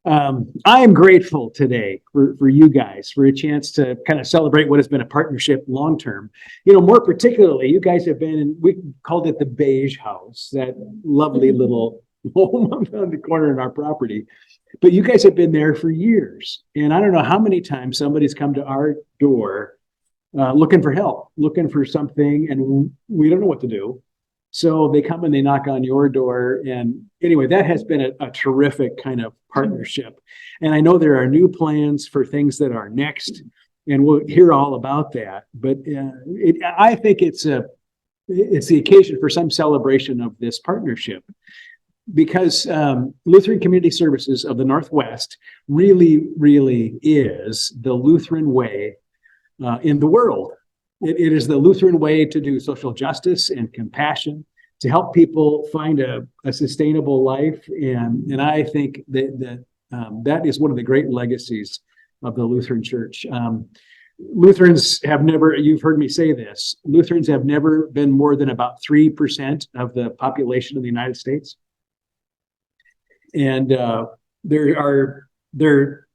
I am grateful today for you guys for a chance to kind of celebrate what has been a partnership long term. More particularly, you guys have been in, we called it the Beige House, that lovely little home on the corner of our property. But you guys have been there for years. And I don't know how many times somebody's come to our door looking for help, looking for something, and we don't know what to do. So they come and they knock on your door. And anyway, that has been a terrific kind of partnership. And I know there are new plans for things that are next, and we'll hear all about that. But I think it's the occasion for some celebration of this partnership, because Lutheran Community Services of the Northwest really, really is the Lutheran way in the world. It is the Lutheran way to do social justice and compassion, to help people find a sustainable life. And I think that is one of the great legacies of the Lutheran Church. Lutherans have never, you've heard me say this, Lutherans have never been more than about 3% of the population of the United States. And there are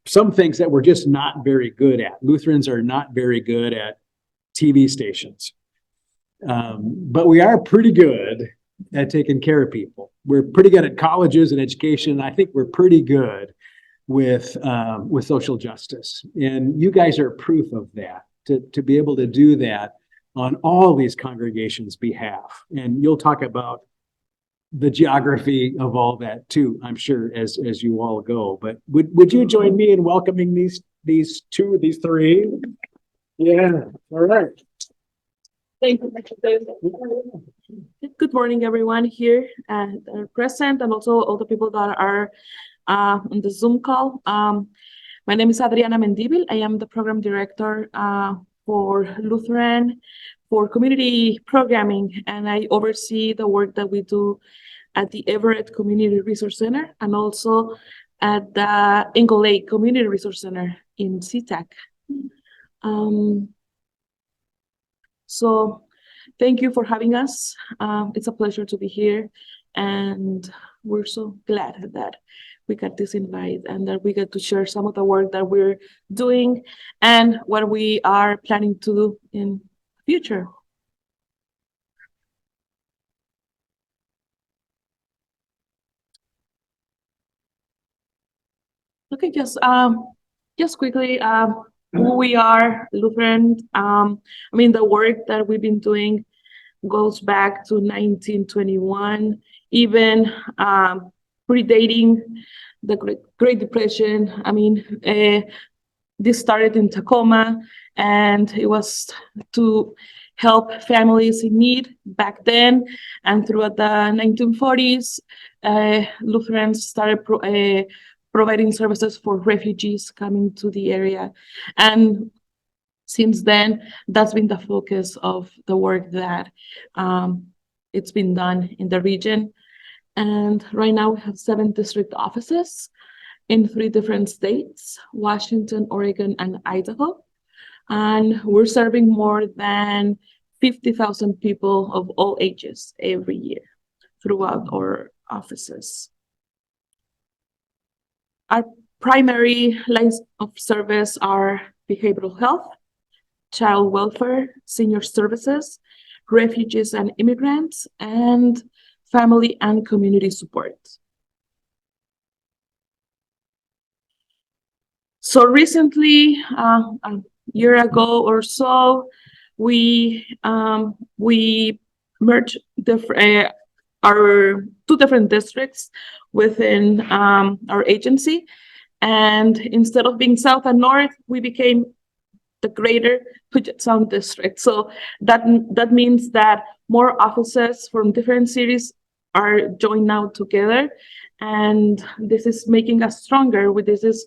some things that we're just not very good at. Lutherans are not very good at TV stations. But we are pretty good at taking care of people. We're pretty good at colleges and education. I think we're pretty good with social justice. And you guys are proof of that, to be able to do that on all these congregations' behalf. And you'll talk about the geography of all that too, I'm sure, as you all go. But would you join me in welcoming these three? Yeah, all right. Thank you. Good morning, everyone here and present, and also all the people that are on the Zoom call. My name is Adriana Mendívil. I am the program director for Lutheran for community programming, and I oversee the work that we do at the Everett Community Resource Center and also at the Engle Lake Community Resource Center in SeaTac. So thank you for having us. It's a pleasure to be here, and we're so glad that we got this invite and that we get to share some of the work that we're doing and what we are planning to do in the future. Okay, just quickly, who we are, Lutheran. The work that we've been doing goes back to 1921, even predating the Great Depression. This started in Tacoma, and it was to help families in need back then. And throughout the 1940s, Lutherans started providing services for refugees coming to the area. And since then, that's been the focus of the work that it's been done in the region. And right now we have 7 district offices in 3 different states, Washington, Oregon, and Idaho. And we're serving more than 50,000 people of all ages every year throughout our offices. Our primary lines of service are behavioral health, child welfare, senior services, refugees and immigrants, and family and community support. So recently, a year ago or so, we merged our 2 different districts within our agency. And instead of being south and north, we became the greater Puget Sound district. So that means that more offices from different cities are joined now together. And this is making us stronger. This is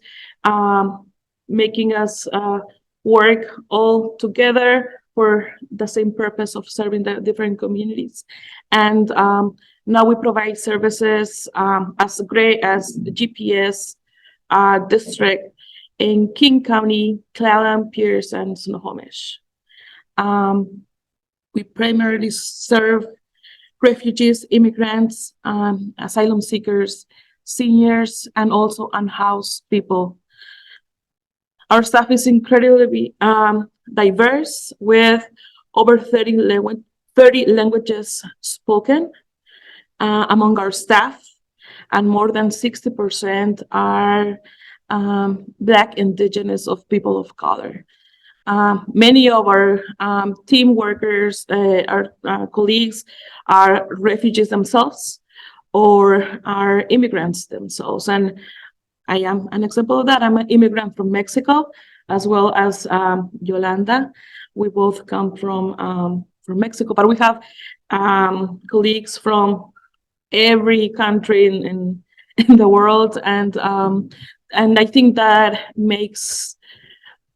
making us work all together for the same purpose of serving the different communities. And now we provide services as great as the GPS district in King County, Clallam, Pierce, and Snohomish. We primarily serve refugees, immigrants, asylum seekers, seniors, and also unhoused people. Our staff is incredibly diverse, with over 30 languages spoken among our staff, and more than 60% are Black, Indigenous, of people of color. Many of our team workers, our colleagues, are refugees themselves or are immigrants themselves. And I am an example of that. I'm an immigrant from Mexico, as well as Yolanda. We both come from Mexico, but we have colleagues from every country in the world, and I think that makes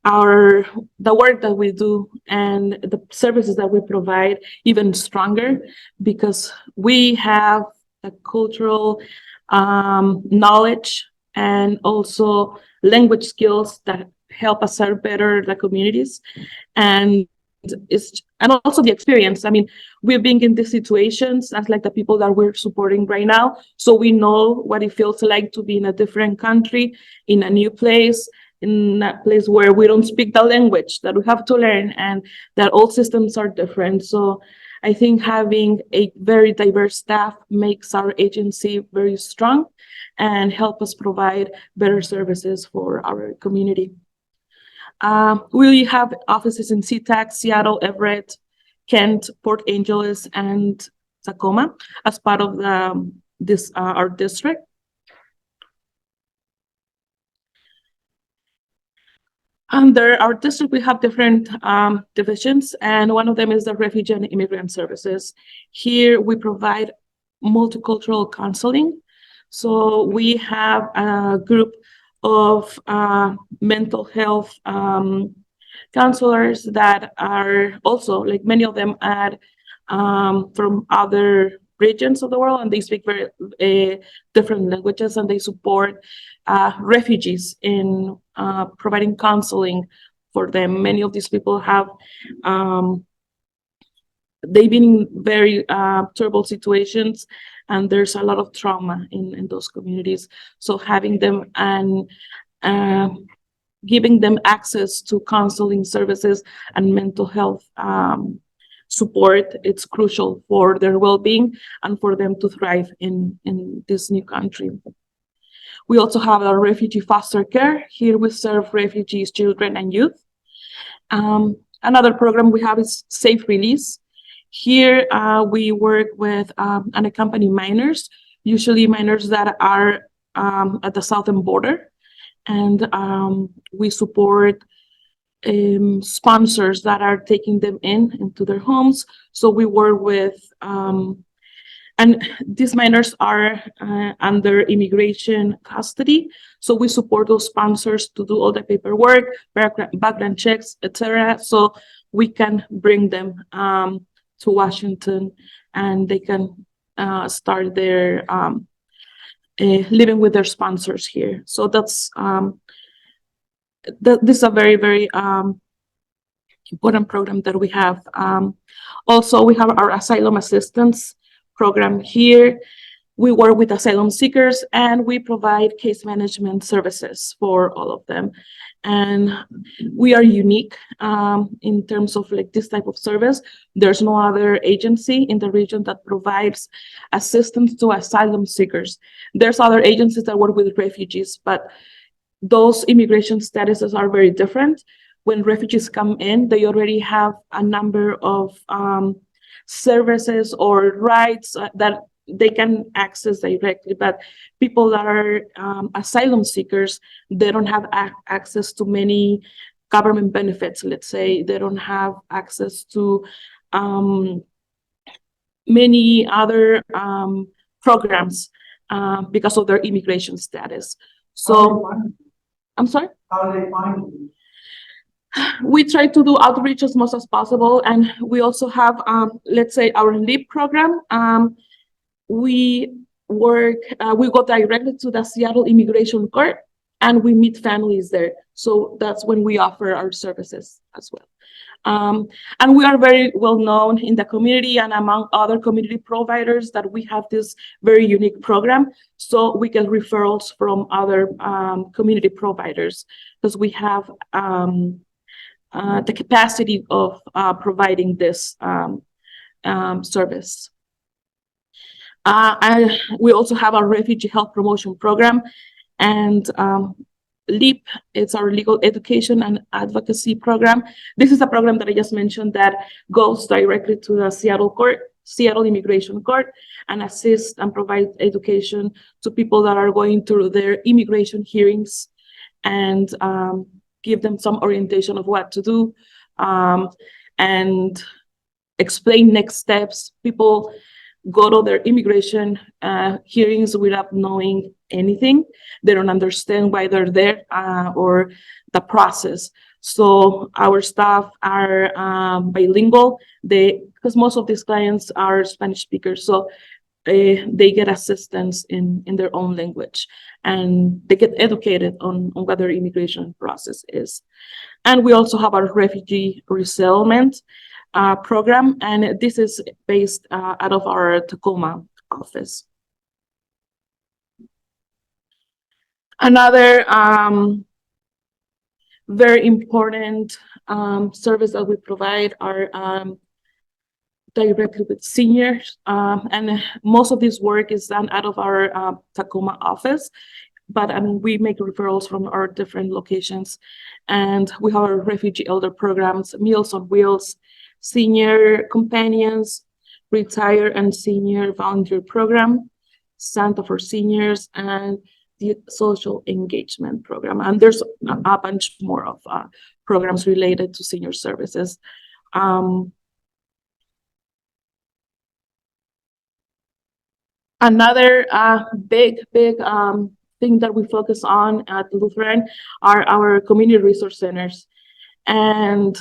the work that we do and the services that we provide even stronger, because we have the cultural knowledge and also language skills that help us serve better the communities, and also the experience. I mean, we've been in these situations as like the people that we're supporting right now, so we know what it feels like to be in a different country, in a new place, in a place where we don't speak the language, that we have to learn, and that all systems are different. So I think having a very diverse staff makes our agency very strong and help us provide better services for our community. We have offices in SeaTac, Seattle, Everett, Kent, Port Angeles, and Tacoma as part of our district. Under our district, we have different divisions, and one of them is the Refugee and Immigrant Services. Here, we provide multicultural counseling. So we have a group of mental health counselors that are also, like many of them, from other regions of the world, and they speak very different languages, and they support refugees in providing counseling for them. Many of these people have they've been in very terrible situations, and there's a lot of trauma in those communities. So having them and giving them access to counseling services and mental health support, it's crucial for their well-being and for them to thrive in this new country. We also have our refugee foster care. Here we serve refugees, children, and youth. Another program we have is Safe Release. Here we work with unaccompanied minors, usually minors that are at the southern border. And we support sponsors that are taking them into their homes. So we work with, and these minors are under immigration custody. So we support those sponsors to do all the paperwork, background checks, etc. So we can bring them to Washington, and they can start their living with their sponsors here. So that's this is a very, very important program that we have. Also, we have our asylum assistance program here. We work with asylum seekers, and we provide case management services for all of them. And we are unique in terms of like this type of service. There's no other agency in the region that provides assistance to asylum seekers. There's other agencies that work with refugees, but those immigration statuses are very different. When refugees come in, they already have a number of services or rights that they can access directly, but people that are asylum seekers, they don't have access to many government benefits. Let's say they don't have access to many other programs because of their immigration status. So, I'm sorry? How do they find you? We try to do outreach as much as possible, and we also have, let's say, our LEAP program. We go directly to the Seattle Immigration Court, and we meet families there. So that's when we offer our services as well. And we are very well known in the community and among other community providers that we have this very unique program. So we get referrals from other community providers because we have the capacity of providing this service. And we also have a refugee health promotion program, and LEAP, it's our legal education and advocacy program. This is a program that I just mentioned that goes directly to the Seattle Immigration Court, and assist and provide education to people that are going through their immigration hearings, and give them some orientation of what to do, and explain next steps. People go to their immigration hearings without knowing anything. They don't understand why they're there or the process. So our staff are bilingual. Because most of these clients are Spanish speakers, so they get assistance in their own language, and they get educated on what their immigration process is. And we also have our refugee resettlement program, and this is based out of our Tacoma office. Another very important service that we provide are directly with seniors, and most of this work is done out of our Tacoma office, but we make referrals from our different locations. And we have our refugee elder programs, Meals on Wheels, Senior Companions, Retire and Senior Volunteer Program, Santa for Seniors, and the Social Engagement Program. And there's a bunch more of programs related to senior services. Another big thing that we focus on at Lutheran are our community resource centers. And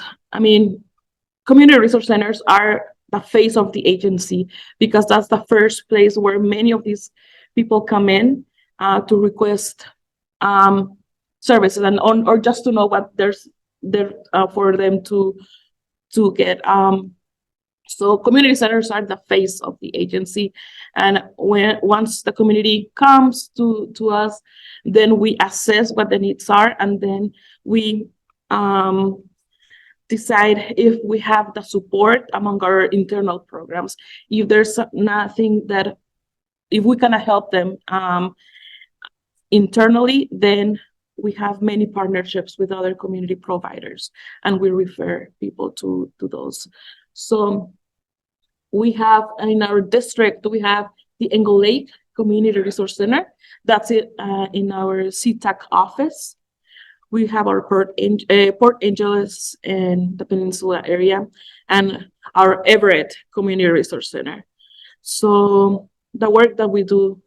community resource centers are the face of the agency, because that's the first place where many of these people come in to request services, and or just to know what there's there for them to get. So community centers are the face of the agency, and once the community comes to us, then we assess what the needs are, and then we decide if we have the support among our internal programs. If there's nothing that, if we cannot help them internally, then we have many partnerships with other community providers, and we refer people to those. So we have, in our district, we have the Engle Lake Community Resource Center. That's it in our CTAC office. We have our Port Angeles and the Peninsula area, and our Everett Community Resource Center. So the work that we do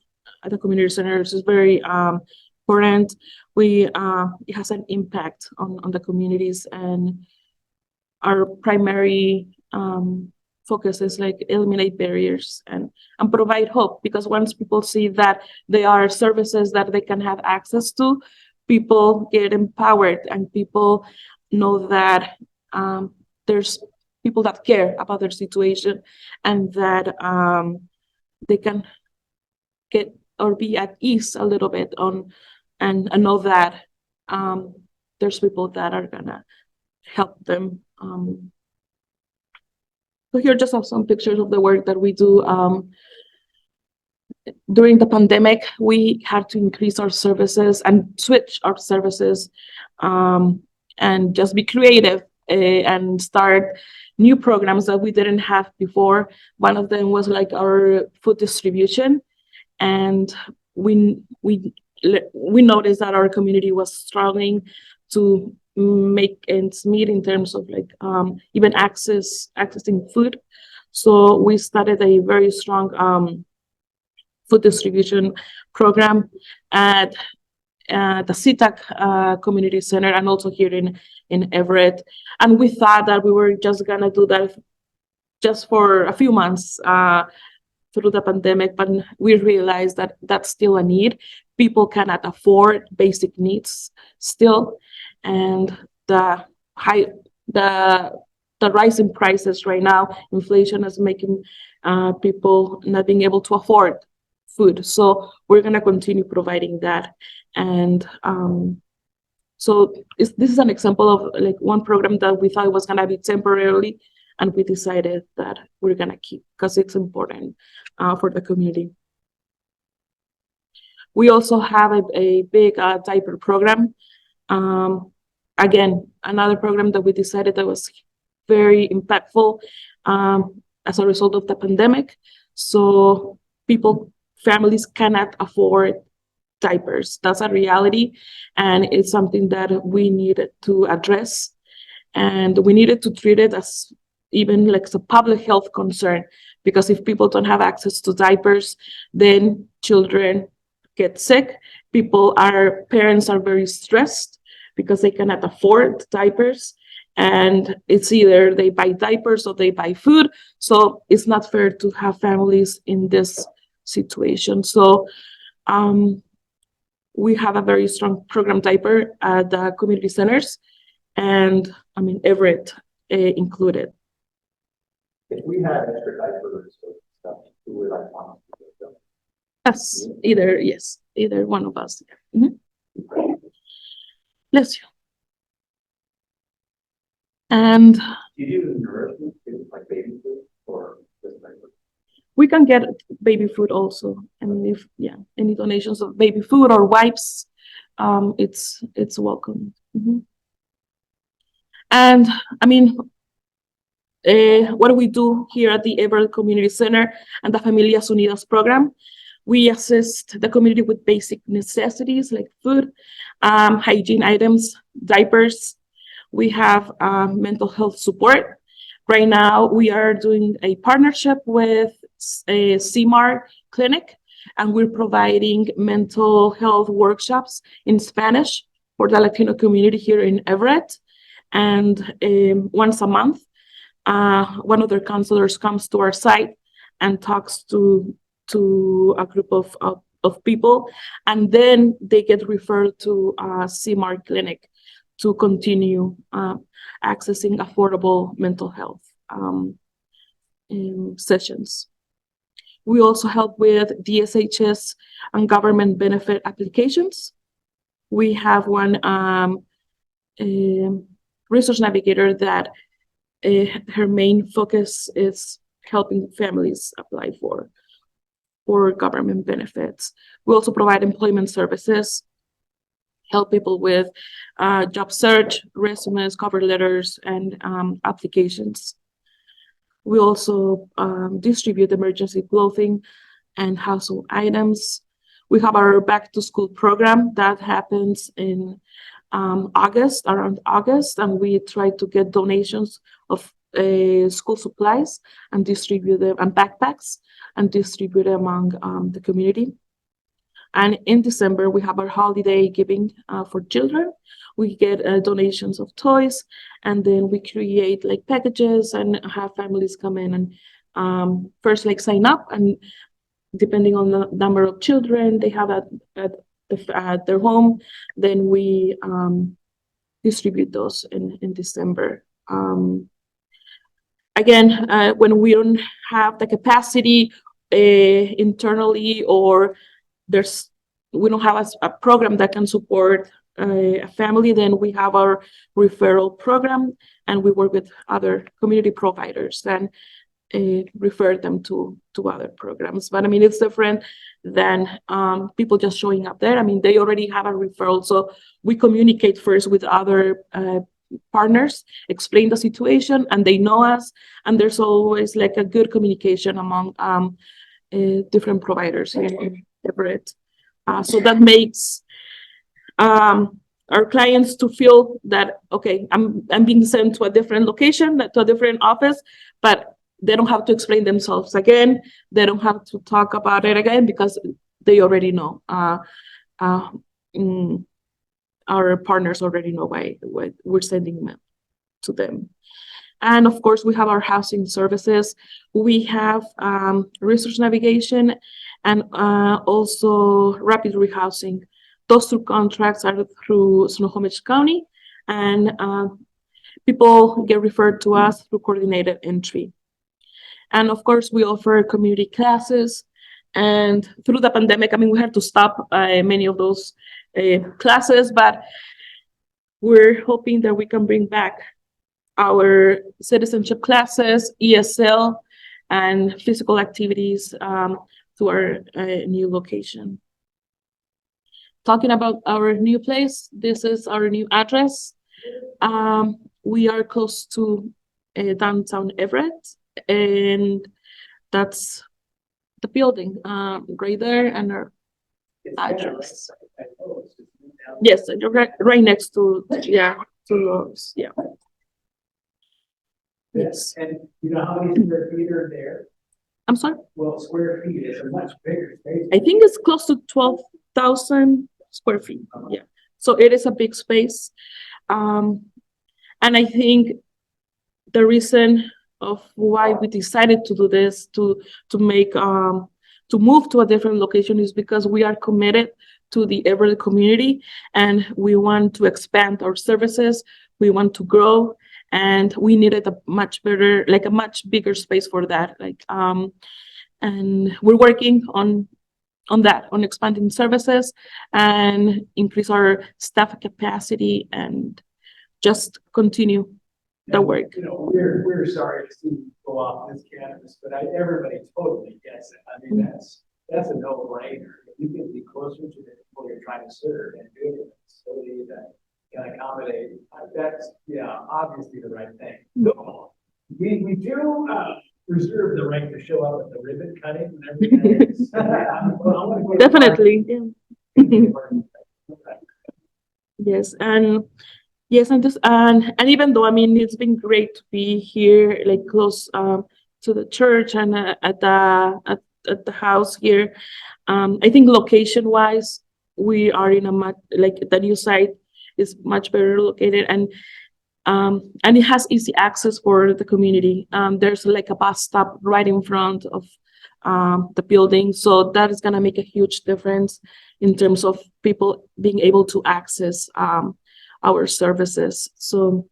at the community centers is very important. It has an impact on the communities, and our primary focus is like eliminate barriers and provide hope, because once people see that there are services that they can have access to, people get empowered, and people know that there's people that care about their situation, and that they can get or be at ease a little bit on and know that there's people that are gonna help them. So here just have some pictures of the work that we do. During the pandemic, we had to increase our services and switch our services, and just be creative and start new programs that we didn't have before. One of them was like our food distribution, and we noticed that our community was struggling to make ends meet in terms of like even accessing food. So we started a very strong food distribution program at the CTAC Community Center, and also here in Everett. And we thought that we were just gonna do that just for a few months through the pandemic, but we realized that that's still a need. People cannot afford basic needs still, and the the rise in prices right now. Inflation is making people not being able to afford food. So we're going to continue providing that. And so this is an example of like one program that we thought was going to be temporarily, and we decided that we're going to keep because it's important for the community. We also have a big diaper program. Again, another program that we decided that was very impactful as a result of the pandemic. So families cannot afford diapers. That's a reality, and it's something that we needed to address, and we needed to treat it as even like a public health concern, because if people don't have access to diapers, then children get sick. Parents are very stressed because they cannot afford diapers, and it's either they buy diapers or they buy food. So it's not fair to have families in this situation. So we have a very strong program diaper at the community centers, and I mean Everett included. If we had extra diapers or stuff, we would like want to do them. Yes, either one of us. Bless you. And Do you do nourishment, like baby food, or just diapers? we can get baby food also. I mean, if any donations of baby food or wipes, it's welcome. And I mean, what do we do here at the Everett Community Center and the Familias Unidas program? We assist the community with basic necessities like food, hygiene items, diapers. We have mental health support. Right now, we are doing a partnership with a CMAR clinic, and we're providing mental health workshops in Spanish for the Latino community here in Everett. And once a month, one of their counselors comes to our site and talks to a group of people, and then they get referred to a CMAR clinic to continue accessing affordable mental health sessions. We also help with DSHS and government benefit applications. We have one resource navigator that her main focus is helping families apply for government benefits. We also provide employment services, help people with job search, resumes, cover letters, and applications. We also distribute emergency clothing and household items. We have our back to school program that happens in around August, and we try to get donations of school supplies and distribute them, and backpacks, and distribute them among the community. And in December, we have our holiday giving for children. We get donations of toys, and then we create like packages and have families come in and first like sign up, and depending on the number of children they have at their home, then we distribute those in December. Again, when we don't have the capacity internally, or we don't have a program that can support a family, then we have our referral program, and we work with other community providers and refer them to other programs. But I mean, it's different than people just showing up there. I mean, they already have a referral, so we communicate first with other partners, explain the situation, and they know us, and there's always like a good communication among different providers here in Everett. So that makes our clients to feel that, okay, I'm being sent to a different location, to a different office, but they don't have to explain themselves again. They don't have to talk about it again, because they already know. Our partners already know why we're sending them to them. And of course, we have our housing services. We have resource navigation, and also rapid rehousing. Those two contracts are through Snohomish County, and people get referred to us through coordinated entry. And of course, we offer community classes. And through the pandemic, I mean, we had to stop many of those classes, but we're hoping that we can bring back our citizenship classes, ESL, and physical activities to our new location. Talking about our new place, this is our new address. We are close to downtown Everett, and that's the building right there, and our address. Yes, right next to, yeah, to those, yeah. Yes. And you know how many square feet are there? I'm sorry? Well, square feet is a much bigger space. I think it's close to 12,000 square feet. Yeah. So it is a big space. And I think the reason of why we decided to do this, to make, to move to a different location, is because we are committed to the Everett community, and we want to expand our services. We want to grow, and we needed a much better, like a much bigger space for that. Like, and we're working on that, on expanding services and increase our staff capacity and just continue the work. You know, we're sorry to see you go off this campus, but everybody totally gets it. I mean, that's a no-brainer. You can be closer to the people you're trying to serve and do it in a facility that can accommodate. That's, yeah, obviously the right thing. No, we do reserve the right to show up at the ribbon cutting and everything. Definitely. Yes, and yes, and just and even though, I mean, it's been great to be here, like close to the church and at the house here. I think location-wise, we are in a much, like, the new site is much better located, and it has easy access for the community. There's like a bus stop right in front of the building, so that is gonna make a huge difference in terms of people being able to access our services. So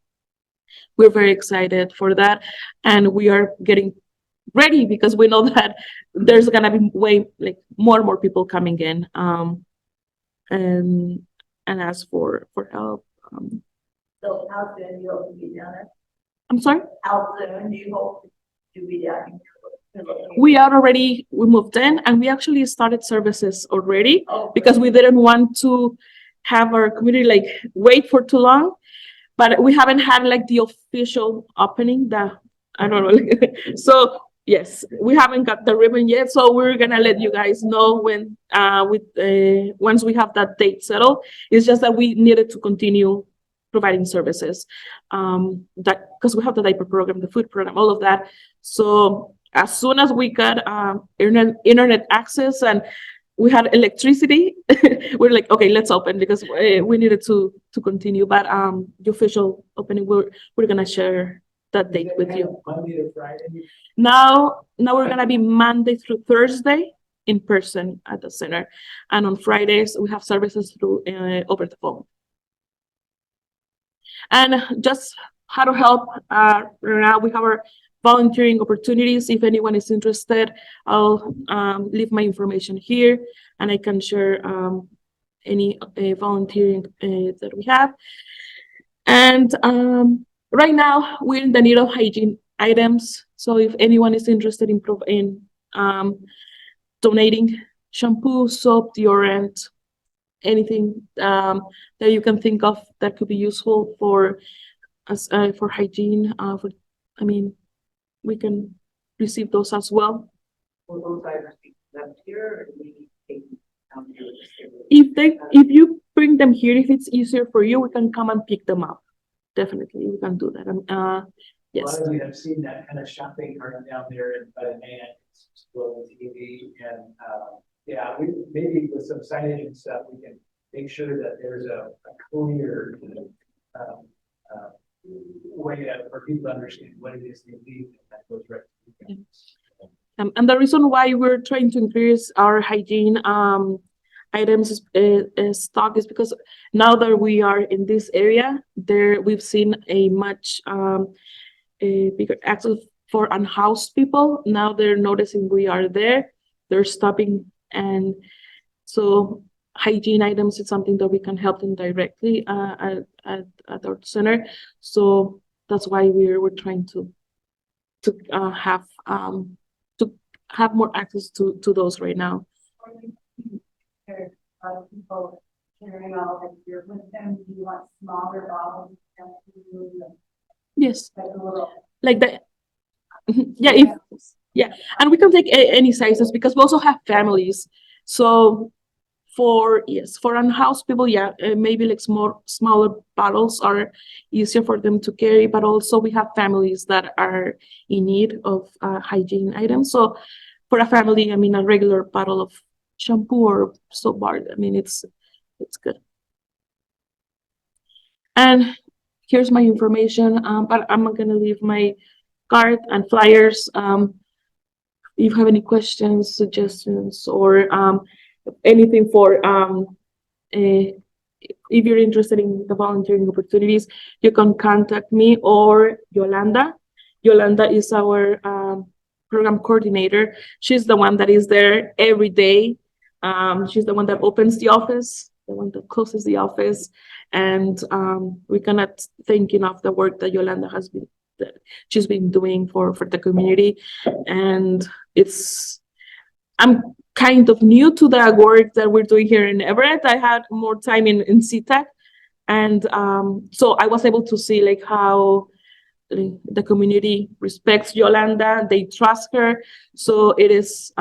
we're very excited for that, and we are getting ready because we know that there's gonna be more and more people coming in and ask for help. So how soon do you hope to be done? I'm sorry? How soon do you hope to be done? We moved in, and we actually started services already because we didn't want to have our community like wait for too long, but we haven't had like the official opening that, I don't know. So yes, we haven't got the ribbon yet, so we're gonna let you guys know when once we have that date settled. It's just that we needed to continue providing services, that because we have the diaper program, the food program, all of that. So as soon as we got internet access and we had electricity, we're like, okay, let's open, because we needed to continue. But the official opening, we're gonna share that date with you. Monday to Friday. Now we're gonna be Monday through Thursday in person at the center, and on Fridays we have services through over the phone. And just how to help, right now we have our volunteering opportunities. If anyone is interested, I'll leave my information here, and I can share any volunteering that we have. And right now we're in the need of hygiene items. So if anyone is interested in donating shampoo, soap, deodorant, anything that you can think of that could be useful for us, for hygiene, I mean, we can receive those as well. Will those items be left here, or do we take them down here? If you bring them here, if it's easier for you, we can come and pick them up. Definitely, we can do that. Yes. A lot of you have seen that kind of shopping cart down there by the man, it's on TV, and yeah, we maybe with some signage and stuff, we can make sure that there's a clear way for people to understand what it is they need, and that goes right to the And the reason why we're trying to increase our hygiene items stock is because now that we are in this area, we've seen a much a bigger access for unhoused people. Now they're noticing we are there, they're stopping, and so hygiene items is something that we can help them directly at our center. So that's why we're trying to have more access to those right now. There's a lot of people carrying all the gear with them. Do you want smaller bottles? Yes, Like a little. like that. Yeah, and we can take any sizes because we also have families. So for unhoused people, maybe like smaller bottles are easier for them to carry, but also we have families that are in need of hygiene items. So for a family, I mean, a regular bottle of shampoo or soap bar, I mean, it's good. And here's my information, but I'm not gonna leave my card and flyers. If you have any questions, suggestions, or anything for if you're interested in the volunteering opportunities, you can contact me or Yolanda. Yolanda is our program coordinator. She's the one that is there every day. She's the one that opens the office, the one that closes the office, and we cannot thank enough the work that Yolanda she's been doing for the community. And I'm kind of new to the work that we're doing here in Everett. I had more time in CTAC, and so I was able to see like how the community respects Yolanda, they trust her. So it is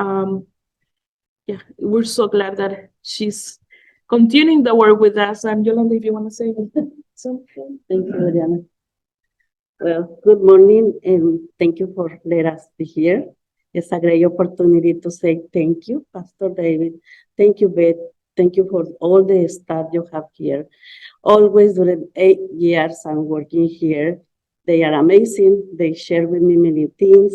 we're so glad that she's continuing the work with us. And Yolanda, if you want to say something. Thank you, Adriana. Well, good morning, and thank you for letting us be here. It's a great opportunity to say thank you, Pastor David. Thank you, Beth. Thank you for all the staff you have here. Always during 8 years I'm working here. They are amazing. They share with me many things,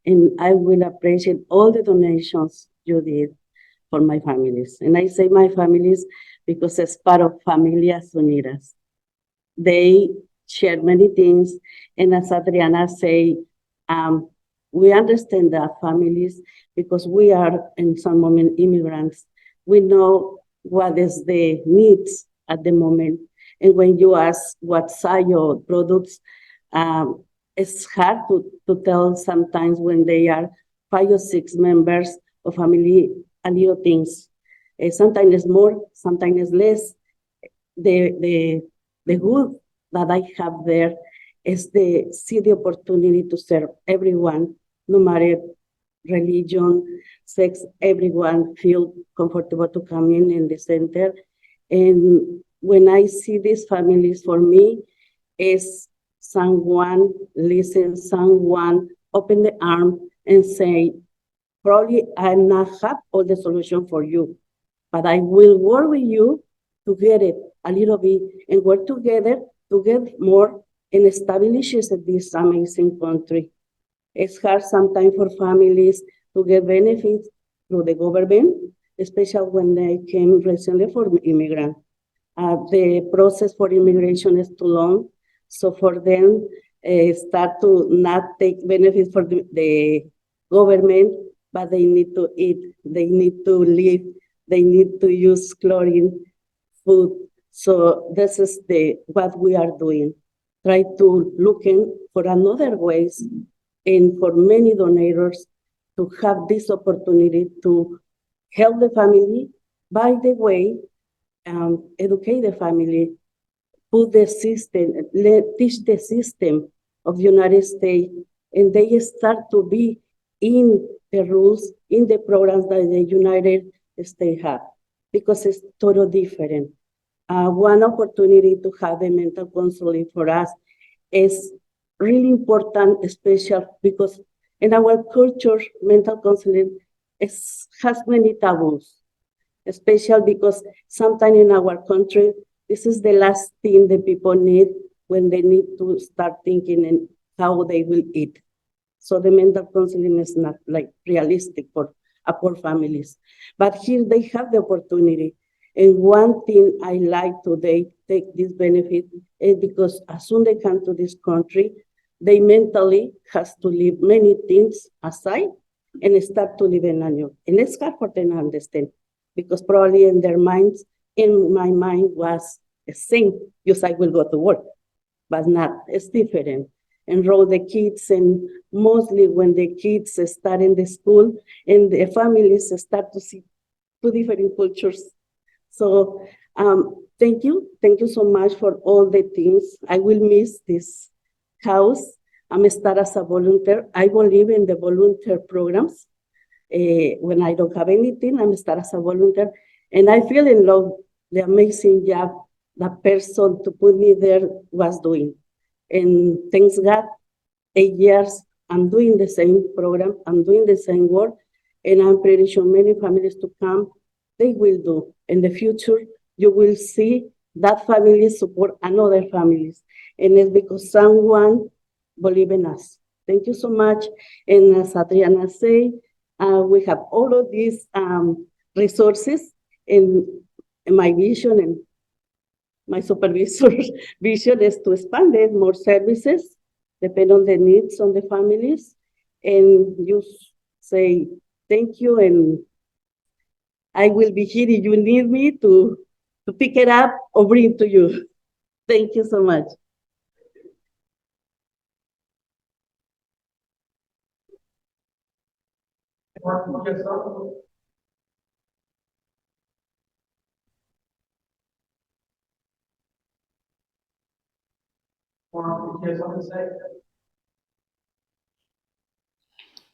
and I will appreciate all the donations you did for my families. And I say my families because it's part of Familias Unidas. They share many things, and as Adriana say, we understand the families because we are in some moment immigrants. We know what is the needs at the moment. And when you ask what your products, it's hard to tell sometimes when they are 5 or 6 members of family, a little things. Sometimes it's more, sometimes it's less. The good that I have there is see the opportunity to serve everyone, no matter religion, sex, everyone feel comfortable to come in the center. And when I see these families, for me, is someone listen, someone open the arm and say, probably I not have all the solution for you, but I will work with you to get it a little bit and work together to get more and establish this amazing country. It's hard sometimes for families to get benefits through the government, especially when they came recently for immigrant. The process for immigration is too long, so for them start to not take benefits for the government, but they need to eat, they need to live, they need to use chlorine, food. So this is what we are doing. Try to looking for another ways and for many donors to have this opportunity to help the family. By the way, educate the family, put the system, teach the system of the United States, and they start to be in the rules, in the programs that the United States have, because it's totally different. One opportunity to have a mental counseling for us is really important, especially because in our culture, mental counseling has many taboos, especially because sometimes in our country, this is the last thing the people need when they need to start thinking in how they will eat. So the mental counseling is not like realistic for poor families. But here they have the opportunity. And one thing I like today, take this benefit, is because as soon they come to this country, they mentally has to leave many things aside and start to live in anew. And it's hard for them to understand, because probably in their minds, in my mind was the same, just I will go to work, but not, it's different. Enroll the kids, and mostly when the kids start in the school and the families start to see two different cultures. So thank you so much for all the things. I will miss this house. I'm start as a volunteer. I believe in the volunteer programs. When I don't have anything, I'm start as a volunteer, and I feel in love the amazing job the person to put me there was doing. And thanks God, 8 years, I'm doing the same program, I'm doing the same work, and I'm pretty sure many families to come, they will do. In the future, you will see that family support another families. And it's because someone believe in us. Thank you so much. And as Adriana say, we have all of these resources in my vision, and my supervisor's vision is to expand it, more services, depend on the needs of the families, and just say thank you, and I will be here if you need me to pick it up or bring it to you. Thank you so much.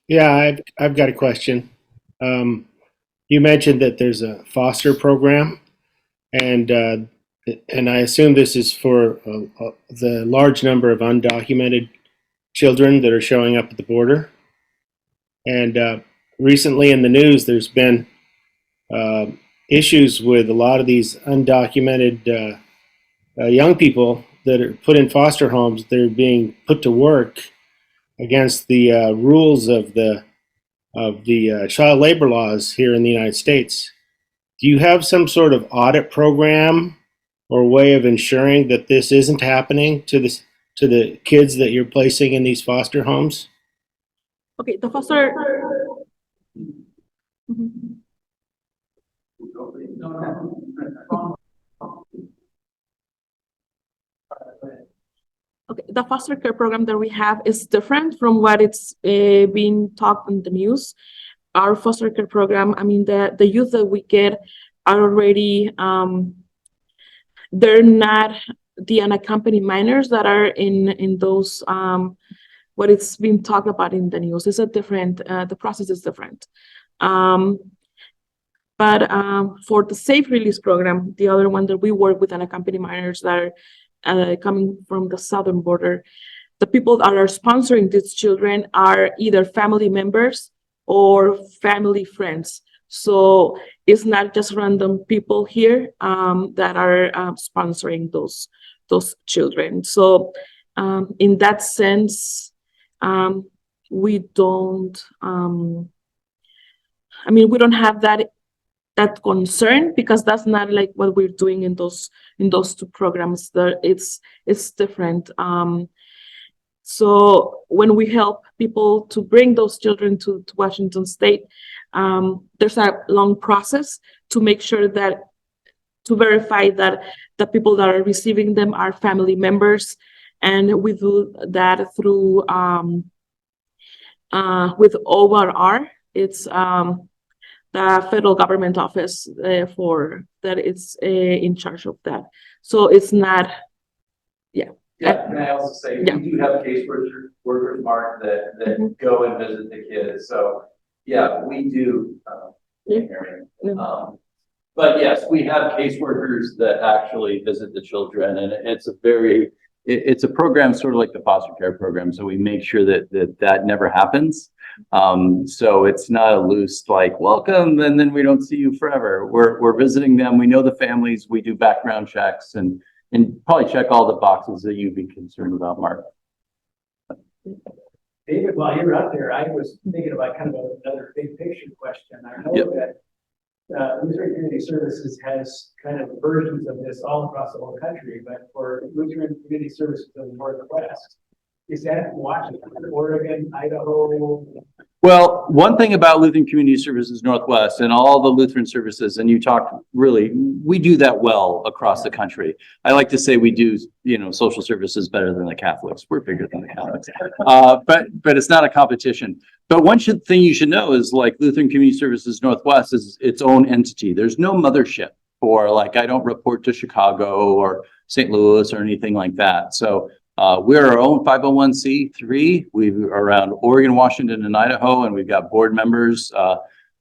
Yeah, I've got a question. You mentioned that there's a foster program, and I assume this is for the large number of undocumented children that are showing up at the border. And recently in the news, there's been issues with a lot of these undocumented young people that are put in foster homes. They're being put to work against the rules of the child labor laws here in the United States. Do you have some sort of audit program or way of ensuring that this isn't happening to the kids that you're placing in these foster homes? Okay, the foster. Mhm. Okay, the foster care program that we have is different from what it's being talked in the news. Our foster care program, I mean, the youth that we get are already, they're not the unaccompanied minors that are in those, what it's been talked about in the news. It's a different, the process is different. But for the safe release program, the other one that we work with unaccompanied minors that are coming from the southern border, the people that are sponsoring these children are either family members or family friends. So it's not just random people here that are sponsoring those children. So in that sense, we don't, I mean, we don't have that concern, because that's not like what we're doing in those two programs. It's different. So when we help people to bring those children to Washington State, there's a long process to make sure that, to verify that the people that are receiving them are family members. And we do that through with ORR. It's the federal government office for that is in charge of that. So it's not, yeah. Yeah, can I also say, Yeah. we do have case workers, Mark, that Mhm. go and visit the kids. So, yeah, we do. Yeah. But yes, we have caseworkers that actually visit the children, and it's a program sort of like the foster care program. So we make sure that never happens. So it's not a loose, like, welcome, and then we don't see you forever. We're visiting them. We know the families. We do background checks and probably check all the boxes that you'd be concerned about, Mark. David, while you're up there, I was thinking about kind of another big picture question. I know Yep. that Lutheran Community Services has kind of versions of this all across the whole country, but for Lutheran Community Services in the Northwest, is that Washington, Oregon, Idaho? Well, one thing about Lutheran Community Services Northwest and all the Lutheran services, and you talked really, we do that well across the country. I like to say we do, social services better than the Catholics. We're bigger than the Catholics. But it's not a competition. But thing you should know is like Lutheran Community Services Northwest is its own entity. There's no mothership or like I don't report to Chicago or St. Louis or anything like that. So we're our own 501c3. We're around Oregon, Washington, and Idaho, and we've got board members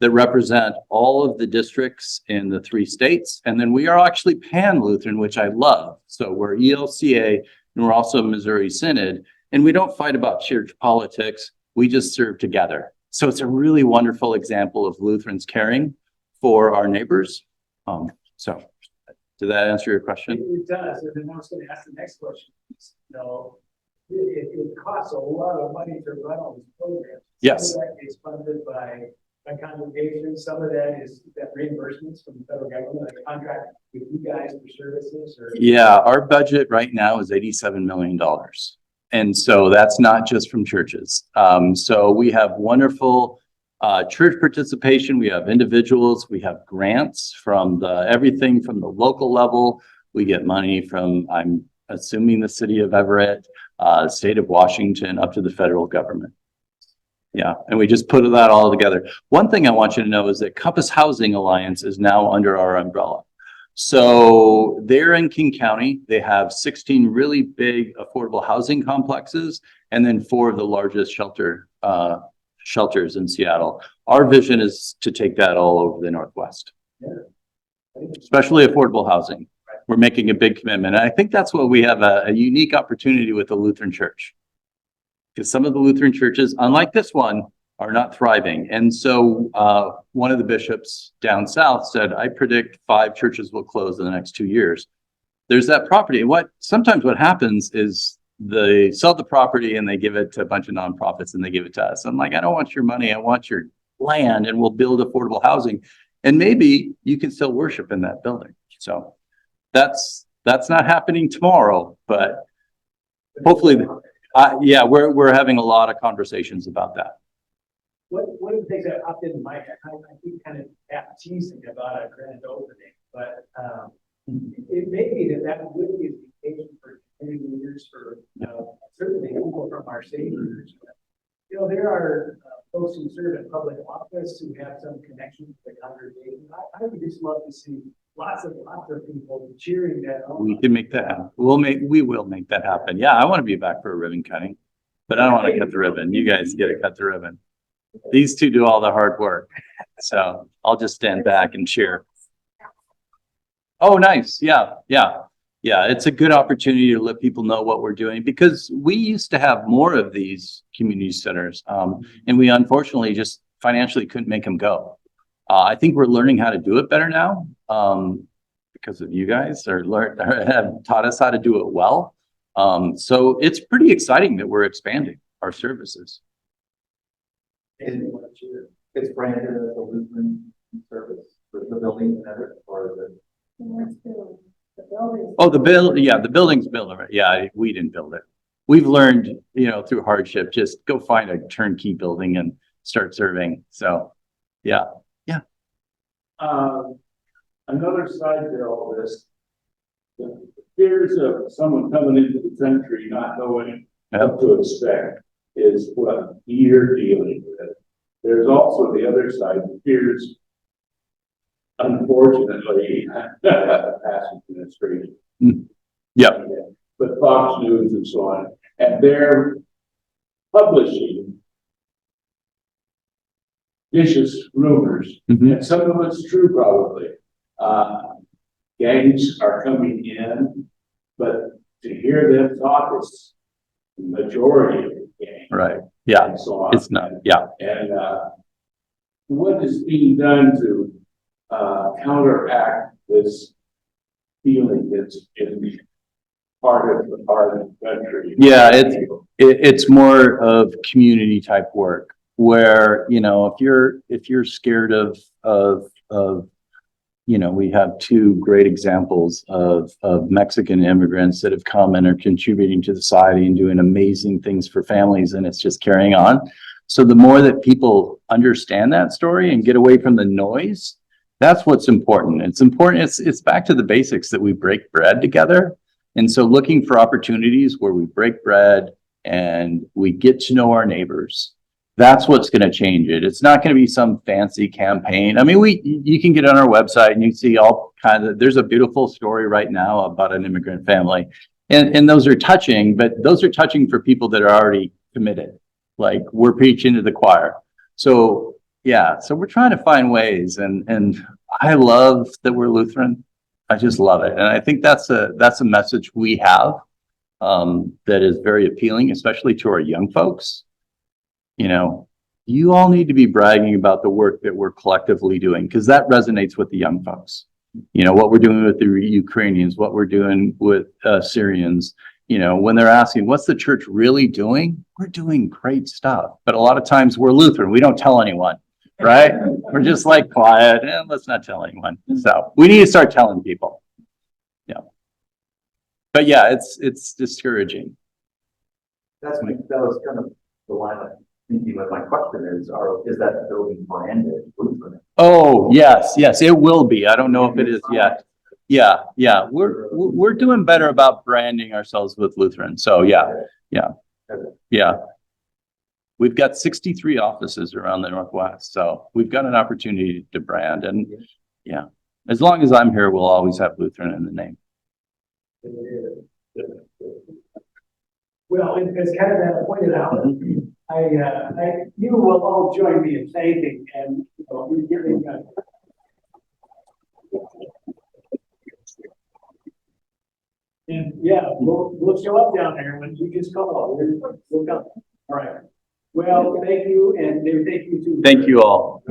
that represent all of the districts in the 3 states. And then we are actually pan-Lutheran, which I love. So we're ELCA, and we're also Missouri Synod. And we don't fight about church politics. We just serve together. So it's a really wonderful example of Lutherans caring for our neighbors. So did that answer your question? It does, and then I was going to ask the next question. It costs a lot of money to run all these programs. Yes. Some of that is funded by congregation. Some of that is reimbursements from the federal government, like contract with you guys for services. Or Yeah, our budget right now is $87 million. And so that's not just from churches. So we have wonderful church participation. We have individuals. We have grants from everything from the local level. We get money from, I'm assuming, the city of Everett, state of Washington, up to the federal government. Yeah, and we just put that all together. One thing I want you to know is that Compass Housing Alliance is now under our umbrella. So they're in King County. They have 16 really big affordable housing complexes, and then 4 of the largest shelters in Seattle. Our vision is to take that all over the Northwest, especially affordable housing. We're making a big commitment. And I think that's what we have a unique opportunity with the Lutheran Church, because some of the Lutheran churches, unlike this one, are not thriving. And so one of the bishops down south said, I predict 5 churches will close in the next 2 years. There's that property. Sometimes what happens is they sell the property and they give it to a bunch of nonprofits and they give it to us. I'm like, I don't want your money. I want your land, and we'll build affordable housing. And maybe you can still worship in that building. So that's not happening tomorrow, but hopefully, yeah, we're having a lot of conversations about that. one of the things that popped into my head, I keep kind of half teasing about a grand opening, but it may be that would be an occasion for community leaders, for certainly people from our state leaders. But, there are folks who serve in public office who have some connection to the congregation. I would just love to see lots of people cheering that on. We can make that happen. We will make that happen. Yeah, I want to be back for a ribbon cutting, but I don't want to cut the ribbon. You guys get to cut the ribbon. These two do all the hard work. So I'll just stand back and cheer. Oh, nice. Yeah. It's a good opportunity to let people know what we're doing, because we used to have more of these community centers. And we unfortunately just financially couldn't make them go. I think we're learning how to do it better now, because of you guys have taught us how to do it well. So it's pretty exciting that we're expanding our services. It's branded as a Lutheran service for the building and everything, or is it? Oh, the building's built. Yeah, we didn't build it. We've learned, through hardship, just go find a turnkey building and start serving. So, yeah. Another side to all this, the fears of someone coming into the country not knowing what to expect is what you're dealing with. There's also the other side, the fears, unfortunately, past administration. Yep. But Fox News and so on, and they're publishing vicious rumors, and some of it's true probably. Gangs are coming in, but to hear them talk, it's the majority of the gang. Right. Yeah. And so on. It's not. Yeah. And what is being done to counteract this feeling that's in part of the country. Yeah, it's more of community type work where, you know, if you're scared of, you know, we have two great examples of Mexican immigrants that have come and are contributing to society and doing amazing things for families, and it's just carrying on. So the more that people understand that story and get away from the noise, that's what's important. It's important. It's back to the basics that we break bread together. And so looking for opportunities where we break bread and we get to know our neighbors, that's what's going to change it. It's not going to be some fancy campaign. I mean, you can get on our website and you see all kinds of, there's a beautiful story right now about an immigrant family. And those are touching, but those are touching for people that are already committed. Like we're preaching to the choir. So yeah, so we're trying to find ways, and I love that we're Lutheran. I just love it. And I think that's a message we have that is very appealing, especially to our young folks. You know, you all need to be bragging about the work that we're collectively doing, because that resonates with the young folks. You know, what we're doing with the Ukrainians, what we're doing with Syrians. You know, when they're asking, what's the church really doing? We're doing great stuff. But a lot of times we're Lutheran. We don't tell anyone, right? We're just like quiet and let's not tell anyone. So we need to start telling people. Yeah. But yeah, it's discouraging. That was kind of the line of thinking with my question is that building branded Lutheran? Oh, yes, it will be. I don't know if it is yet. Yeah. We're doing better about branding ourselves with Lutheran. So yeah. We've got 63 offices around the Northwest, so we've got an opportunity to brand. And yeah, as long as I'm here, we'll always have Lutheran in the name. Well, as kind of that pointed out, you will all join me in thanking and we're giving. And yeah, we'll show up down there when you just call. We'll come. All right. Well, thank you, and thank you too. Thank you all.